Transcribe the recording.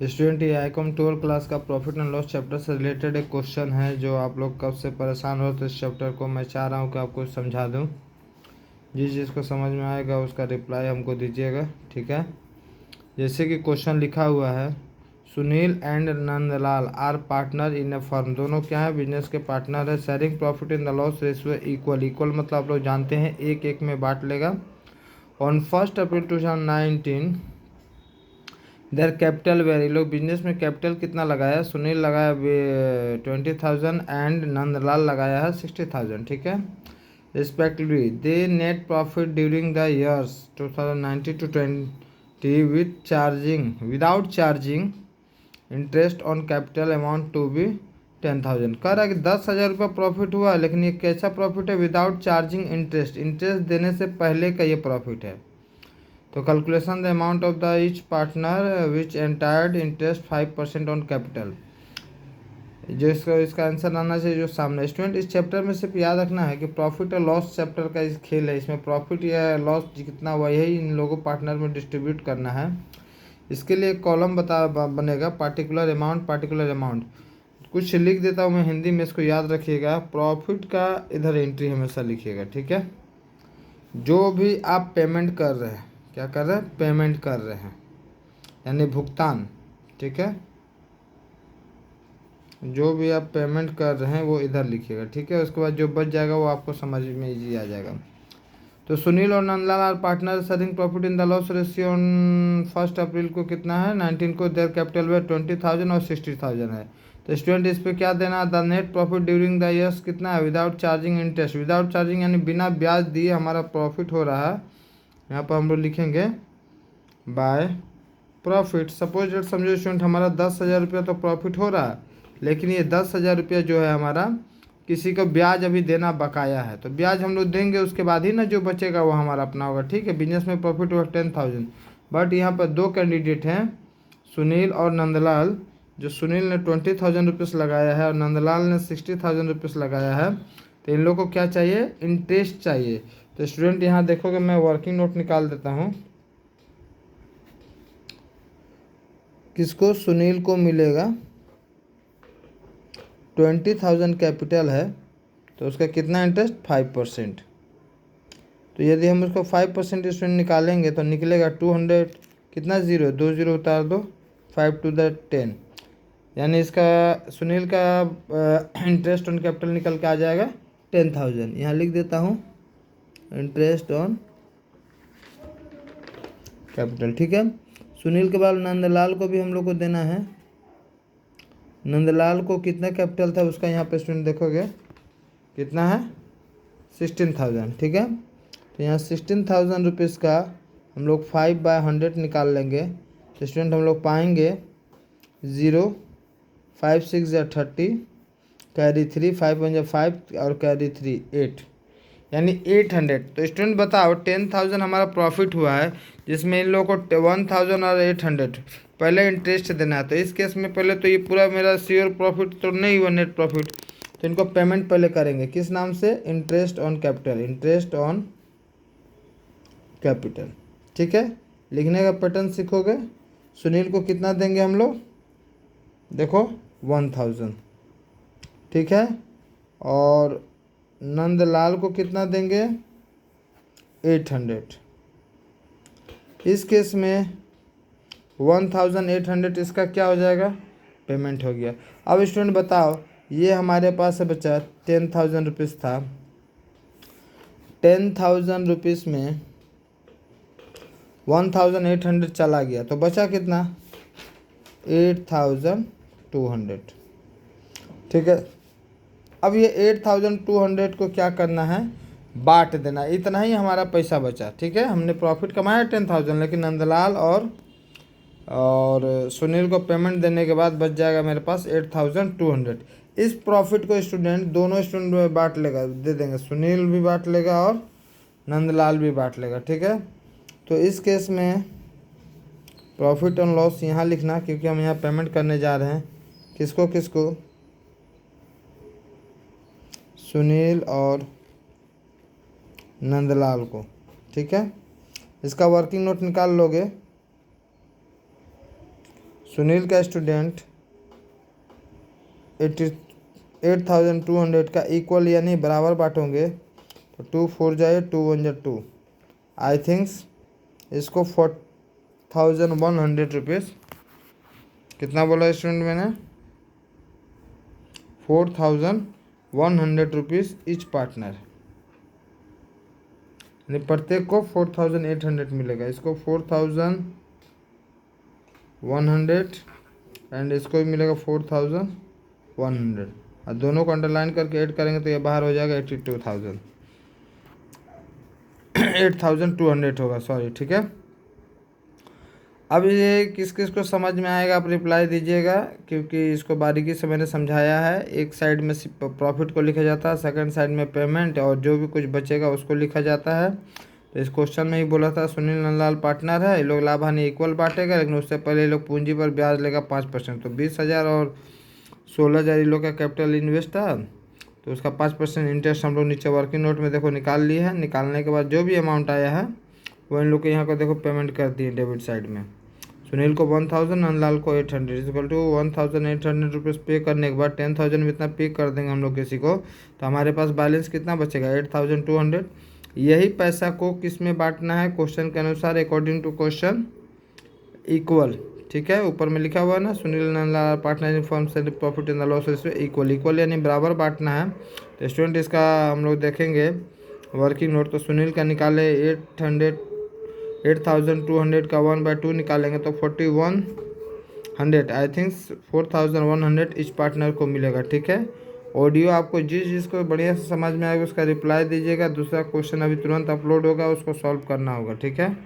Student, ये Icom 12 class का profit and loss chapter से रिलेटेड एक क्वेश्चन है जो आप लोग कब से परेशान हो, तो इस चैप्टर को मैं चाह रहा हूँ कि आपको समझा दूँ। जिस जिसको समझ में आएगा उसका रिप्लाई हमको दीजिएगा, ठीक है। जैसे कि क्वेश्चन लिखा हुआ है, Sunil and Nandlal are partner in a firm. दोनों क्या है? बिजनेस के पार्टनर है। Sharing profit in the loss ratio equal. Equal मतलब आप लोग जानते हैं एक एक में बांट लेगा। On 1 April 2019 their capital were. ये लोग बिजनेस में कैपिटल कितना लगाया? सुनील लगाया 20,000 एंड नंदलाल लगाया है 60,000, ठीक है। Respectively they net profit during the years 2019 to 20 without charging interest on capital amount to be 10,000। कह रहा है कि 10,000 रुपये प्रॉफिट हुआ, लेकिन ये कैसा प्रॉफिट है? Without charging interest. इंटरेस्ट देने से पहले का ये प्रॉफिट है। तो calculation the amount of the each partner which entitled interest 5% on capital. जो इसका आंसर आना चाहिए जो सामने। स्टूडेंट, इस चैप्टर में सिर्फ याद रखना है कि प्रॉफिट और लॉस चैप्टर का इस खेल है। इसमें प्रॉफिट या लॉस कितना हुआ यही इन लोगों पार्टनर में डिस्ट्रीब्यूट करना है। इसके लिए कॉलम बनेगा पार्टिकुलर अमाउंट। कुछ लिख देता हूँ मैं हिंदी में, इसको याद रखिएगा। प्रॉफिट का इधर एंट्री हमेशा लिखिएगा, ठीक है। जो भी आप पेमेंट कर रहे हैं, क्या कर रहे हैं? पेमेंट कर रहे हैं, यानी भुगतान, ठीक है। जो भी आप पेमेंट कर रहे हैं वो इधर लिखिएगा, ठीक है। उसके बाद जो बच जाएगा वो आपको समझ में इजी आ जाएगा। तो सुनील और Nandlal are partner sharing profit in the loss ratio on 1 April को कितना है? 19 को। देयर कैपिटल वे 20,000 और 60,000 है। तो स्टूडेंट, इस पर क्या देना? The net profit during the years कितना है? Without charging interest. Without charging यानी बिना ब्याज दिए हमारा प्रॉफिट हो रहा है। यहाँ पर हम लोग लिखेंगे बाय प्रॉफिट। सपोज डेट समझो स्टूडेंट, हमारा 10,000 रुपया तो प्रॉफिट हो रहा है, लेकिन ये 10,000 रुपया जो है हमारा किसी को ब्याज अभी देना बकाया है। तो ब्याज हम लोग देंगे, उसके बाद ही ना जो बचेगा वो हमारा अपना होगा, ठीक है। बिजनेस में प्रॉफिट हुआ 10,000, बट यहाँ पर दो कैंडिडेट हैं, सुनील और नंदलाल। जो सुनील ने 20,000 रुपीज़ लगाया है और नंदलाल ने 60,000 रुपीज़ लगाया है। तो इन लोगों को क्या चाहिए? इंटरेस्ट चाहिए। तो स्टूडेंट यहाँ देखोगे, मैं वर्किंग नोट निकाल देता हूँ। किसको? सुनील को मिलेगा 20,000 कैपिटल है, तो उसका कितना इंटरेस्ट? 5%। तो यदि हम उसको 5% स्टूडेंट निकालेंगे तो निकलेगा 200। कितना? 0, 2 0 उतार दो, 5 to the 10, यानी इसका सुनील का इंटरेस्ट ऑन कैपिटल निकल के आ जाएगा 10,000। यहाँ लिख देता हूँ इंटरेस्ट ऑन कैपिटल, ठीक है। सुनील के बाद नंदलाल को भी हम लोग को देना है। नंदलाल को कितना कैपिटल था उसका? यहाँ पे स्टूडेंट देखोगे कितना है? 16,000, ठीक है। तो यहाँ 16,000 रुपीज़ का हम लोग 5/100 निकाल लेंगे। तो स्टूडेंट हम लोग पाएंगे 0, 5 6 या 30, कैरी 3, 5 1 5 और कैरी 3 8, यानी 800। तो स्टूडेंट बताओ, 10,000 हमारा प्रॉफिट हुआ है, जिसमें इन लोगों को 1,000 और 800 पहले इंटरेस्ट देना है। तो इस केस में पहले तो ये पूरा मेरा श्योर प्रॉफिट तो नहीं हुआ, नेट प्रॉफिट। तो इनको पेमेंट पहले करेंगे किस नाम से? Interest on capital. Interest on capital, ठीक है। लिखने का पैटर्न सीखोगे। सुनील को कितना देंगे हम लोग? देखो 1,000, ठीक है। और नंदलाल को कितना देंगे? 800। इस केस में 1,800 इसका क्या हो जाएगा? पेमेंट हो गया। अब स्टूडेंट बताओ, ये हमारे पास है बचा 10,000 रुपीज़ था। 10,000 रुपीज़ में 1,800 चला गया, तो बचा कितना? 8,200, ठीक है। अब ये 8,200 को क्या करना है? बांट देना। इतना ही हमारा पैसा बचा, ठीक है। हमने प्रॉफिट कमाया 10,000, लेकिन नंदलाल और सुनील को पेमेंट देने के बाद बच जाएगा मेरे पास 8,200। इस प्रॉफिट को स्टूडेंट दोनों स्टूडेंट में बांट लेगा, दे देंगे। सुनील भी बांट लेगा और नंदलाल भी बांट लेगा, ठीक है। तो इस केस में प्रॉफिट एंड लॉस यहाँ लिखना, क्योंकि हम यहाँ पेमेंट करने जा रहे हैं। किसको किसको? सुनील और नंदलाल को, ठीक है। इसका वर्किंग नोट निकाल लोगे। सुनील का स्टूडेंट 8,200 का इक्वल यानी बराबर बांटोगे तो 2 4 जाए 2 1 जा 2। आई थिंक्स इसको 4,100 रुपीज़, कितना बोला स्टूडेंट मैंने, 4,100 रुपीज़ ईच पार्टनर, यानी प्रत्येक को 4,800 मिलेगा। इसको 4,100 एंड इसको भी मिलेगा 4,100, और दोनों को अंडरलाइन करके ऐड करेंगे तो ये बाहर हो जाएगा 82,000 8,200 होगा, सॉरी, ठीक है। अब ये किस किस को समझ में आएगा आप रिप्लाई दीजिएगा, क्योंकि इसको बारीकी से मैंने समझाया है। एक साइड में प्रॉफिट को लिखा जाता है, सेकंड साइड में पेमेंट, और जो भी कुछ बचेगा उसको लिखा जाता है। तो इस क्वेश्चन में ही बोला था सुनील नंदलाल पार्टनर है, ये लोग लाभ हानि इक्वल बांटेगा, लेकिन उससे पहले ये लोग पूंजी पर ब्याज लेगा 5%। तो 20,000 और 16,000 ये लोग का कैपिटल इन्वेस्ट था, तो उसका 5% इंटरेस्ट हम लोग नीचे वर्किंग नोट में देखो निकाल लिए हैं। निकालने के बाद जो भी अमाउंट आया है वो इन लोग के यहाँ को देखो पेमेंट कर दिए डेबिट साइड में। सुनील को 1,000, नंदलाल को 800 इक्वल टू 1,800 रुपीज़ पे करने के बाद 10,000 में इतना पे कर देंगे हम लोग किसी को, तो हमारे पास बैलेंस कितना बचेगा 8,200। यही पैसा को किस में बांटना है क्वेश्चन के अनुसार, अकॉर्डिंग टू क्वेश्चन, इक्वल, ठीक है। ऊपर में लिखा हुआ है ना, Sunil Nandlal partner in form से profit in the loss ratio equal, equal यानी बराबर बांटना है। तो स्टूडेंट इसका हम लोग देखेंगे वर्किंग नोट, तो सुनील का निकाले 8,200 का 1/2 निकालेंगे तो 4,100, आई थिंक 4,100 इच पार्टनर को मिलेगा, ठीक है। ऑडियो आपको जिसको बढ़िया से समझ में आएगा उसका रिप्लाई दीजिएगा। दूसरा क्वेश्चन अभी तुरंत अपलोड होगा, उसको सॉल्व करना होगा, ठीक है।